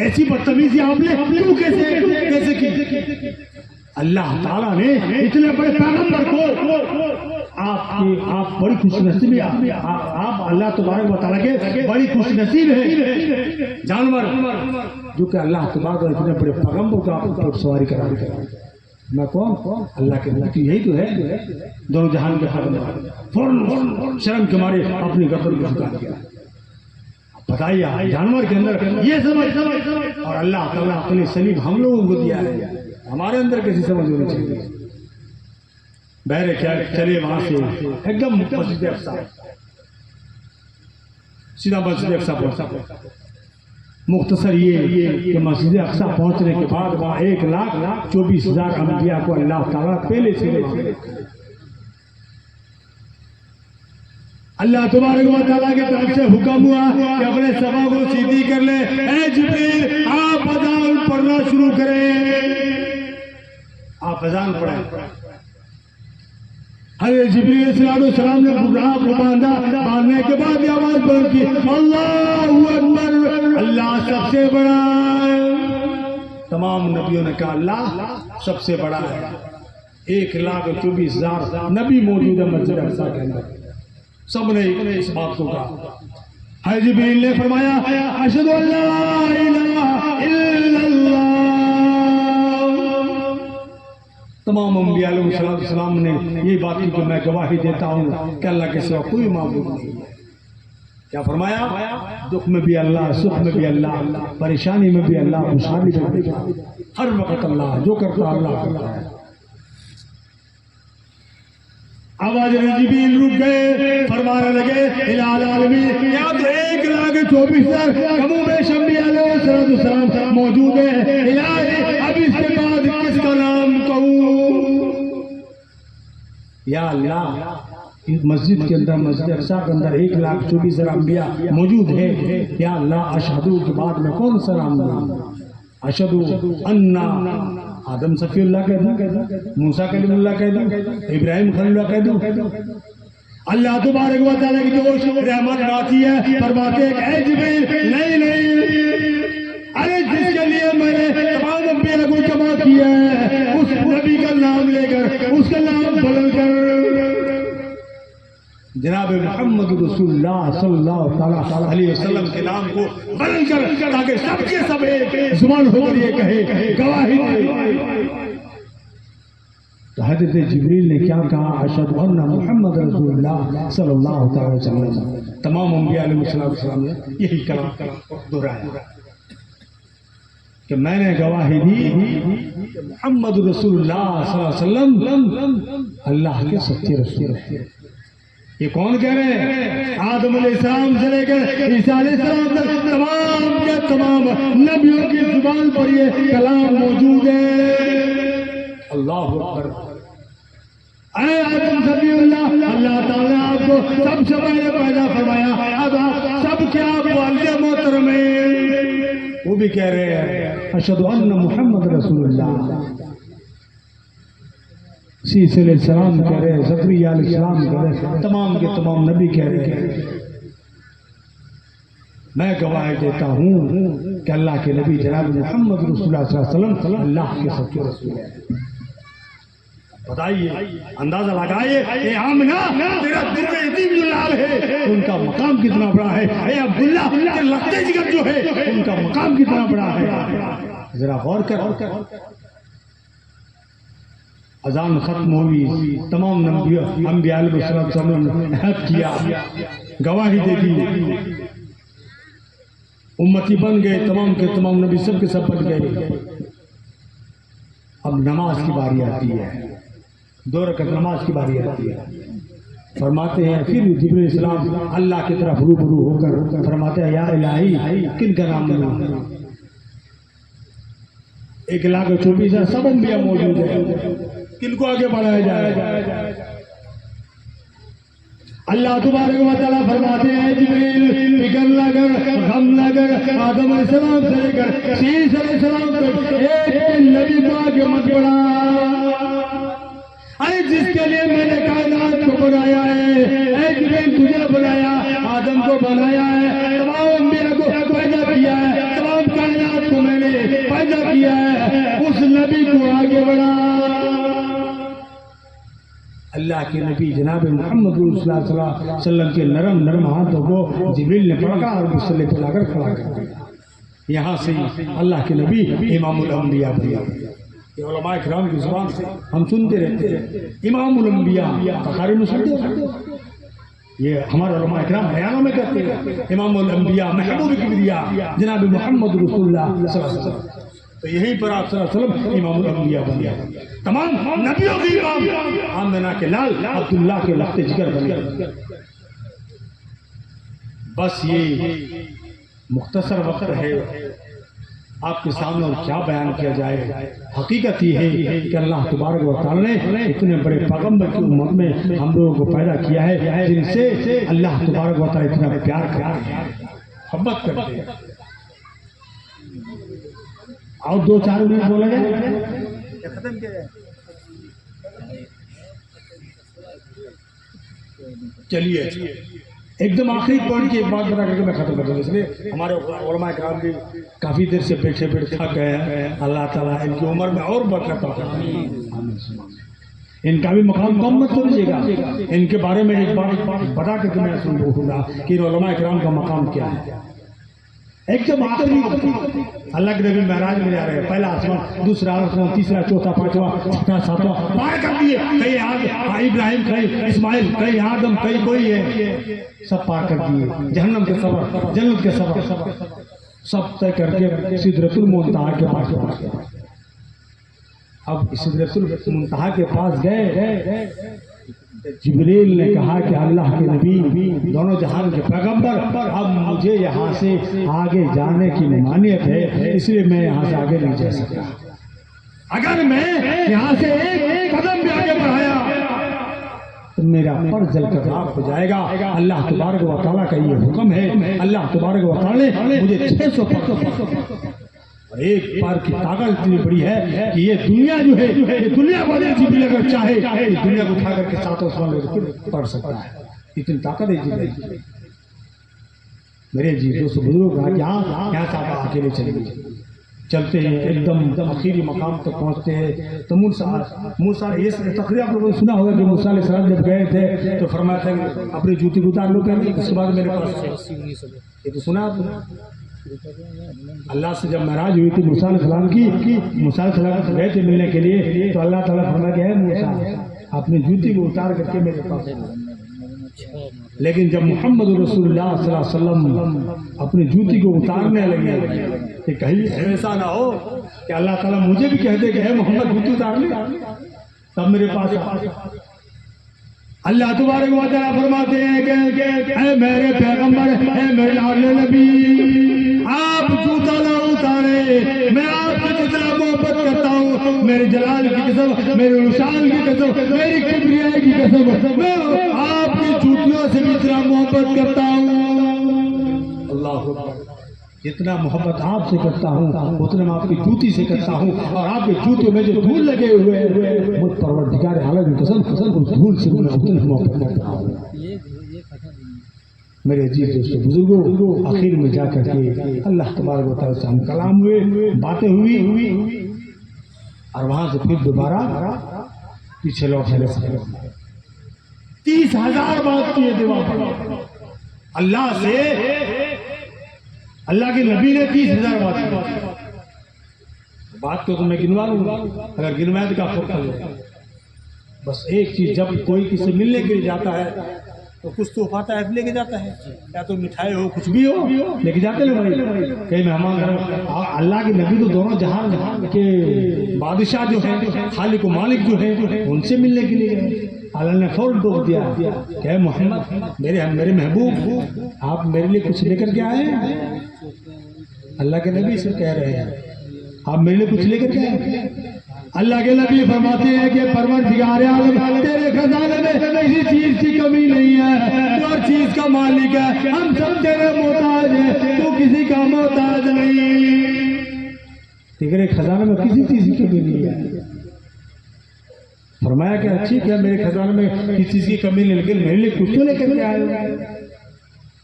ایسی بدتمیزی آپ نے کیوں کیسے کی؟ اللہ تعالیٰ نے اتنے بڑے پیغمبر کو آپ بڑی خوش نصیب ہیں. آپ اللہ تبارک و تعالیٰ کے بڑی خوش نصیب ہیں جانور جو کہ اللہ تبارک و اتنے بڑے پیغمبر کو آپ پر سواری کرا رہے ہیں. میں کون؟ اللہ کے نبی. یہی تو ہے دونوں جہان کے پیغمبر. فوراً شرم کے مارے اپنی گردن کو جھکا دیا. بتائیے جانور کے اندر یہ سمجھ اور اللہ تعالیٰ اپنے سلیب ہم لوگوں کو دیا ہے. ہمارے اندر کیسی سمجھ ہونی چاہیے. بہرے کیا چلے وہاں سے ایک دم مسجد اقصی سیدھا مسجد اقصی پہنچا. مختصر یہ کہ مسجد اقصی پہنچنے کے بعد وہاں 1,24,000 انبیاء کو اللہ تعالیٰ پہلے سے اللہ تبارک و تعالیٰ کی طرف سے حکم ہوا کہ اپنے صفا کو سیدھی کر لے. اے جبریل آپ اذان پڑھنا شروع کریں. آپ اذان پڑھیں. حضرت جبریل علیہ السلام نے براق کو باندھنے کے بعد یہ آواز بلند کی اللہ اکبر اللہ سب سے بڑا ہے. تمام نبیوں نے کہا اللہ سب سے بڑا ہے. 1,24,000 نبی موجود ہے مسجد اقصی کے اندر. سب نے اس بات کو کہا. حضرت جبریل نے فرمایا اشہد ان لا الہ الا اللہ. تمام انبیاء علیہ السلام نے یہ بات کی کہ میں گواہی دیتا ہوں کہ اللہ کے سوا کوئی معبود نہیں ہے. کیا فرمایا؟ دکھ میں بھی اللہ، سکھ میں بھی اللہ، پریشانی میں بھی اللہ، خوشحالی میں بھی اللہ. ہر وقت اللہ جو کرتا اللہ کرتا ہے. آواز جبریل رک گئے. فرمانے لگے الہ العالمین کیا تو 1,24,000 کم و بیش انبیاء علیہ السلام موجود ہیں. الہی اب اس کے بعد کس کا نام کہوں؟ یا اللہ اس مسجد کے اندر مسجد اقصی کے اندر 1,24,000 انبیاء موجود ہیں. یا اللہ اشہدو کے بعد میں کون سا نام لوں؟ اشہدو انا آدم صفی اللہ کہہ دوں، موسیٰ کلیم اللہ کہہ دوں، ابراہیم خلیل اللہ کہہ دوں. اللہ تبارک و تعالیٰ کی جو رحمت آتی ہے فرماتے ہیں اے جبریل نہیں ارے جس کے لیے میں نے تمام انبیاء کو جمع کیا ہے اس نبی کا نام لے کر اس کا نام بلند کر جناب محمد رسول اللہ صلی اللہ علیہ وسلم کے نام کو بلند کر تاکہ سب کے سب ایک زبان ہو کر یہ کہے گواہی دے. تو حضرت جبریل نے کیا کہا؟ اشہد ان محمد رسول اللہ صلی اللہ تعالی وسلم. تمام انبیاء علیہ السلام نے یہی کلام دہرایا کہ میں نے گواہی دی کہ محمد رسول اللہ صلی اللہ علیہ وسلم اللہ کے سچے رسول ہیں. یہ کون کہہ رہے ہیں؟ آدم علیہ السلام سے لے کر عیسیٰ علیہ السلام تک تمام کے تمام نبیوں کی زبان پر یہ کلام موجود ہے. اللہ اکبر. اے آدم صفی اللہ، اللہ تعالیٰ آپ کو سب سے پہلے پیدا فرمایا، اب آپ سب کیا والد محترم ہیں. وہ بھی کہہ رہے ہیں اشہد ان محمد رسول اللہ. عیسیٰ علیہ السلام کہہ رہے ہیں، زکریا علیہ السلام کہہ رہے ہیں، تمام کے تمام نبی کہہ رہے ہیں میں گواہی دیتا ہوں کہ اللہ کے نبی جناب محمد رسول اللہ صلی اللہ علیہ وسلم اللہ کے سچے رسول ہیں. بتائیے، اندازہ لگائیے، اے آمنہ تیرا دل میں یتیم جو لال ہے ان کا مقام کتنا بڑا ہے. اے عبداللہ تیرے لختے جگر جو ہے ان کا مقام کتنا بڑا ہے. ذرا غور کر. اذان ختم ہوئی، تمام انبیاء علیہ السلام نے عہد کیا، گواہی دے دی، امتی بن گئے، تمام کے تمام نبی سب کے سب بن گئے. اب نماز کی باری آتی ہے، 2 رکعت نماز کی باری آتی ہے. فرماتے ہیں پھر جبریل السلام اللہ کی طرف روبرو ہو کر فرماتے ہیں یا الہی کن کا نام لوں؟ 1,24,000 سب انبیاء موجود ہیں، کن کو آگے بڑھایا جائے؟ اللہ تبارک و تعالیٰ فرماتے ہیں جبریل فکر نہ کر، غم نہ کر، آدم علیہ السلام سے لے کر عیسیٰ علیہ السلام تک ایک نبی کو آگے مت بڑھا. اے جس کے لیے میں نے کائنات کو بنایا ہے، اے جبریل تجھے بنایا، آدم کو بنایا ہے، تمام انبیاء کو پیدا کیا ہے، تمام کائنات کو میں نے پیدا کیا ہے، اس نبی کو آگے بڑھا. اللہ کے نبی جناب محمد صلی اللہ علیہ وسلم کے نرم ہاتھوں کو جبریل نے پکڑا اور مصلی پہ لا کر کھڑا کر دیا. یہاں سے اللہ کے نبی امام الانبیاء بن گئے. یہ علماء کرام کی زبان سے ہم سنتے رہتے ہیں امام الانبیاء، بخاری میں سنتے ہیں، یہ ہمارے علماء کرام بیانوں میں کہتے ہیں امام الانبیاء محبوب کبریا جناب محمد رسول اللہ صلی اللہ علیہ وسلم. تو یہیں پر آپ صلی اللہ علیہ وسلم امام الانبیاء بن گئے، تمام نبیوں کے امام، آمنہ کے لال عبداللہ کے لخت جگر بن گئے. بس یہ مختصر وقت ہے، آپ کے سامنے اور کیا بیان کیا جائے. حقیقت یہ ہے کہ اللہ تبارک و تعالی نے اتنے بڑے پیغمبر کی امت میں ہم لوگوں کو پیدا کیا ہے جن سے اللہ تبارک و تعالی اتنا پیار کرتے ہیں، محبت کرتے ہیں. اور 2-4 منٹ بولے گے ختم کیا جائے. چلیے ایک دم آخری پوائنٹ کی ایک بات بتا کر کے میں ختم کر دوں. اس لیے ہمارے علماء کرام بھی کافی دیر سے بیٹھے تھک گئے ہیں. اللہ تعالیٰ ان کی عمر میں اور برکت عطا فرمائے. ان کا بھی مقام کم مت کریے گا. ان کے بارے میں ایک بات بتا کر کے میں سنوں گا کہ علماء کرام کا مقام کیا ہے. ایک دم آخری اللہ کے نبی معراج میں جا رہے ہیں، پہلا آسمان، دوسرا آسمان، تیسرا، چوتھا، پانچواں، چھٹا، ساتواں پار کر دیے. کہیں ابراہیم، کہیں اسماعیل، کہیں آدم، کہیں کوئی ہے، سب پار کر دیے. جہنم کے سفر، جنت کے سفر سب طے کر کے سدرۃ المنتہا کے پاس پہنچے. اب سدرۃ المنتہا کے پاس گئے، جبریل نے کہا کہ اللہ کے نبی دونوں جہان کے پیغمبر، اب مجھے یہاں سے آگے جانے کی ممانعت ہے، اس لیے میں یہاں سے آگے نہیں جا سکتا. اگر میں یہاں سے ایک قدم بھی آگے بڑھایا تو میرا پر جل کر راکھ ہو جائے گا. اللہ تبارک و تعالیٰ کا یہ حکم ہے. اللہ تبارک و تعالیٰ نے مجھے 600 پر ایک بار کی طاقت اتنی بڑی ہے کہ یہ دنیا جو ہے، یہ دنیا کو جبریل اگر چاہے اس دنیا کو اٹھا کر کے 7 آسمان میں پڑھ سکتا ہے. اتنی طاقت ہے جبریل. میرے جی دوستو بزرگ یہاں سے آپ اکیلے چلتے ہیں، ایک دم اخیری مقام تک پہنچتے ہیں. تو موسیٰ یہ تقریر آپ لوگوں نے سنا ہوگا کہ موسیٰ علیہ السلام جب گئے تھے تو فرمایا تھا اپنی جوتی کو اتار لو پہلے، اس کے بعد میرے پاس. یہ تو سنا آپ نے. اللہ سے جب معراج ہوئی تھی موسیٰ علیہ السلام کی، موسیٰ علیہ السلام گئے تھے ملنے کے لیے، تو اللہ تعالیٰ فرمایا کہ ہے موسیٰ اپنی جوتی کو اتار کر کے میرے پاس، لیکن جب محمد رسول اللہ صلی اللہ علیہ وسلم اپنی جوتی کو اتارنے لگے کہ کہیں ایسا نہ ہو کہ اللہ تعالیٰ مجھے بھی کہہ دے کہ ہے محمد جوتی اتار لے، تب میرے پاس اللہ تبارک و تعالیٰ فرماتے ہیں کہ اے میرے پیغمبر، اے میرے لاڈلے نبی، آپ جوتا نہ اتارے، میں آپ سے جتنا محبت کرتا ہوں، میرے جلال کی قسم، میرے رشان کی قسم، میری کبریائی کی قسم، میں آپ کی جوتیوں سے جتنا محبت کرتا ہوں، اللہ اکبر، جتنا محبت آپ سے کرتا ہوں اتنا میں آپ کی جوتی سے کرتا ہوں، اور آپ کے جوتے میں جو دھول لگے ہوئے ہیں مجھ پروردگار عالم کی قسم اس دھول سے میں اتنا محبت کرتا ہوں۔ میرے عزیز دوستو بزرگوں، آخر میں جا کر کے اللہ تبارک و تعالیٰ سے ہم کلام ہوئے، باتیں ہوئی، اور وہاں سے پھر دوبارہ پیچھے لوٹنے لگے۔ 30,000 بات کیے دعا پر اللہ سے، اللہ کے نبی نے 30,000 بات کی، بات تو میں گنوا لوں گا، اگر گنوایا تو کیا فرق ہے؟ بس ایک چیز، جب کوئی کسی سے ملنے کے لیے جاتا ہے تو کچھ تو پاتا ہے لے کے جاتا ہے، یا تو مٹھائی ہو کچھ بھی ہو لے کے جاتے ہیں بھائی، کہیں مہمان، اللہ کے نبی تو دونوں جہان کے بادشاہ جو ہیں، خالق و مالک جو ہیں، ان سے ملنے کے لیے اللہ نے فوراً ٹوک دیا کہ اے محمد، میرے محبوب، آپ میرے لیے کچھ لے کر کے آئے ہیں؟ اللہ کے نبی سے کہہ رہے ہیں آپ میرے لیے کچھ لے کر کے آئے؟ اللہ کے نبی فرماتے ہیں کہ پروردگار عالم، تیرے خزانے میں کسی چیز کی کمی نہیں ہے، تو ہر چیز کا مالک ہے، ہم سب تیرے محتاج ہیں، تو کسی کا محتاج نہیں، تیرے خزانے میں کسی چیز کی کمی نہیں ہے۔ فرمایا کہ ٹھیک ہے میرے خزانے میں کسی چیز کی کمی نہیں، لیکن میرے لیے کچھ تو لے کر کے آئے۔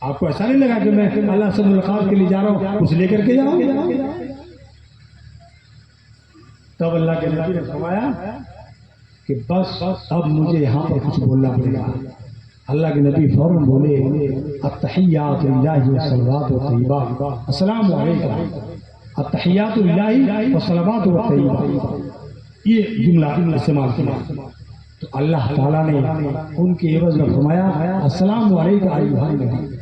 آپ کو ایسا نہیں لگا کہ میں اللہ سے ملاقات کے لیے جا رہا ہوں کچھ لے کر کے جاؤں؟ تب اللہ کے نبی نے فرمایا کہ بس اب مجھے یہاں پر کچھ بولنا پڑے گا۔ اللہ کے نبی فوراً بولے التحیات للہ والصلوات والطیبات، السلام علیکم، التحیات للہ والصلوات والطیبات، یہ جملہ استعمال کیا تو اللہ تعالیٰ نے ان کے عوض میں فرمایا السلام علیکم ایھا النبی۔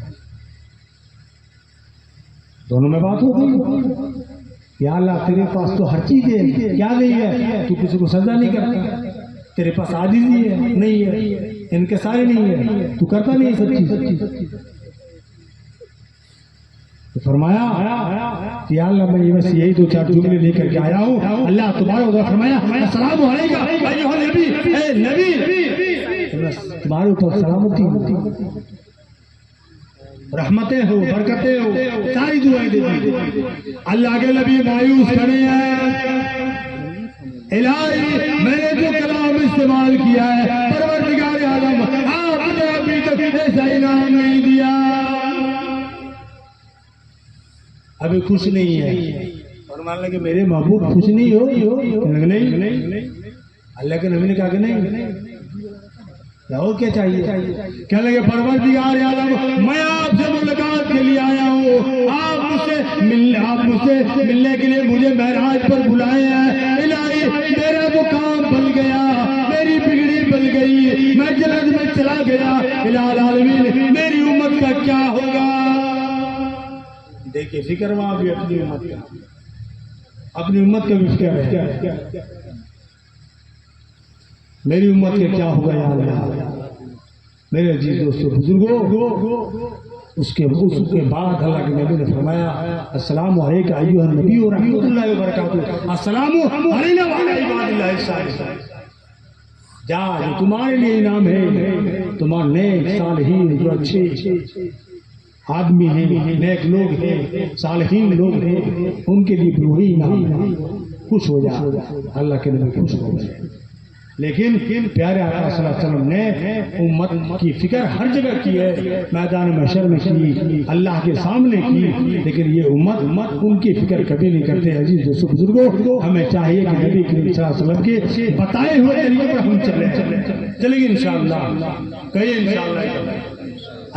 دونوں میں بات ہو گئی، یا اللہ تیرے پاس تو ہر چیز ہے، کیا نہیں ہے؟ تو کسی کو سجدہ نہیں کرتا، تیرے پاس عاجزی ہے نہیں ہے، انکساری نہیں ہے، تو کرتا نہیں سب چیز۔ فرمایا کہ یا اللہ میں بس یہی 2-4 جملے لے کر کے آیا ہوں۔ اللہ تمہارے اوپر فرمایا السلام علیکم ایھا النبی، اے نبی تمہارے اوپر سلامتی ہو، رحمتیں ہو، برکتیں ہو، ساری دعائیں دیتی۔ اللہ کے نبی مایوس کھڑے ہیں، الہی میں نے جو کلام استعمال کیا ہے پروردگار عالم آپ نے ابھی تک ایسا انعام نہیں دیا، ابھی خوش نہیں ہے۔ اور مان لیں کہ میرے محبوب خوش نہیں ہو، نہیں، اللہ کے نبی نے کہا کہ نہیں، اور کیا چاہیے؟ کہنے لگے پروردگار عالم میں آپ سے ملاقات کے لیے آیا ہوں، آپ مجھ سے ملنے کے لیے مجھے معراج پر بلائے ہیں، الہی میرا وہ کام بن گیا، میری بگڑی بن گئی، میں جنت میں چلا گیا، الہ العالمین میری امت کا کیا ہوگا؟ دیکھیں فکر وہاں بھی اپنی امت کا، اپنی امت کا بھی فکر ہے، میری امت کے کیا ہوگا یا اللہ۔ میرے عزیز دوستو بزرگوں، اس کے بعد اللہ کے نبی نے فرمایا السلام علیکم ایھا النبی ورحمۃ اللہ وبرکاتہ، السلام علینا وعلی عباد اللہ الصالحین۔ جا جو تمہارے لیے انعام ہے، تمہارے نیک صالحین جو اچھے آدمی ہیں، نیک لوگ ہیں، صالحین لوگ ہیں، ان کے لیے وہی انعام ہے، خوش ہو جا۔ اللہ کے نبی خوش ہو گئے، لیکن پیارے آقا صلی اللہ علیہ وسلم نے امت کی فکر ہر جگہ کی ہے، میدان محشر میں کی، اللہ کے سامنے کی، لیکن یہ امت ان کی فکر کبھی نہیں کرتے۔ عزیز دوستو بزرگوں، ہمیں چاہیے کہ نبی کریم صلی اللہ علیہ وسلم کے بتائے ہوئے طریقے پر ہم چلیں گے انشاءاللہ، کہیں انشاءاللہ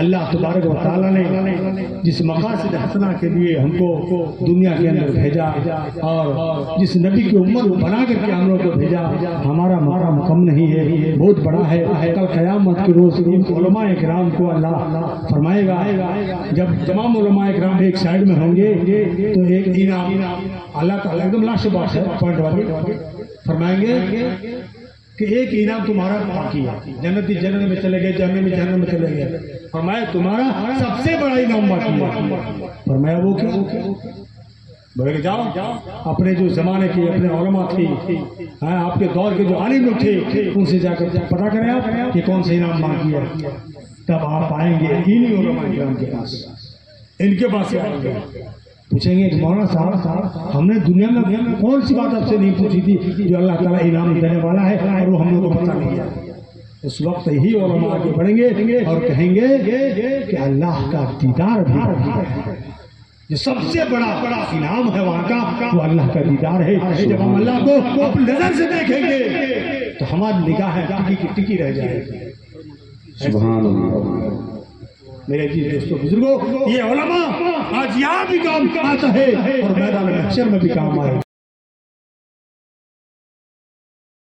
اللہ تبارک و تعالیٰ نے جس مقاصد حسنہ کے لیے ہم کو دنیا کے اندر بھیجا اور جس نبی کی امت بنا کر کے ہم لوگ کو بھیجا، ہمارا مقام کم نہیں ہے، بہت بڑا ہے۔ کل قیامت کے روز علماء کرام کو اللہ فرمائے گا، جب تمام علماء کرام ایک سائڈ میں ہوں گے تو ایک انعام اللہ تعالیٰ ایک دم لاسٹ بات ہے پوائنٹ والی فرمائیں گے کہ ایک انعام تمہارا باقی ہے، جنتی جنت میں چلے گئے، جہنم میں جہنم میں چلے گئے، فرمایا تمہارا سب سے بڑا انعام باقی ہے۔ فرمایا وہ کیا؟ بولے کہ جاؤ اپنے جو زمانے کی اپنے علماء تھی، آپ کے دور کے جو عالم لوگ تھے، ان سے جا کر پتہ کریں آپ کہ کون سے انعام باقی ہے۔ تب آپ آئیں گے انہی علماء کرام کے پاس، ان کے پاس آئیں گے، پوچھیں گے کہ مولانا صاحب ہم نے دنیا میں کون سی بات آپ سے نہیں پوچھی تھی جو اللہ تعالیٰ انعام دینے والا ہے اور وہ ہم لوگوں کو پتہ نہیں ہے۔ اس وقت ہی علماء آگے بڑھیں گے اور کہیں گے کہ اللہ کا دیدار بھی ہے، جو سب سے بڑا انعام ہے وہاں کا وہ اللہ کا دیدار ہے۔ جب ہم اللہ کو اپنی نظر سے دیکھیں گے تو ہماری نگاہ ٹکی کی ٹکی رہ جائے گی۔ سبحان اللہ۔ میرے جی دوستو بزرگوں، یہ علماء آج یہاں بھی کام آتا ہے اور میدان محشر میں بھی کام آئے۔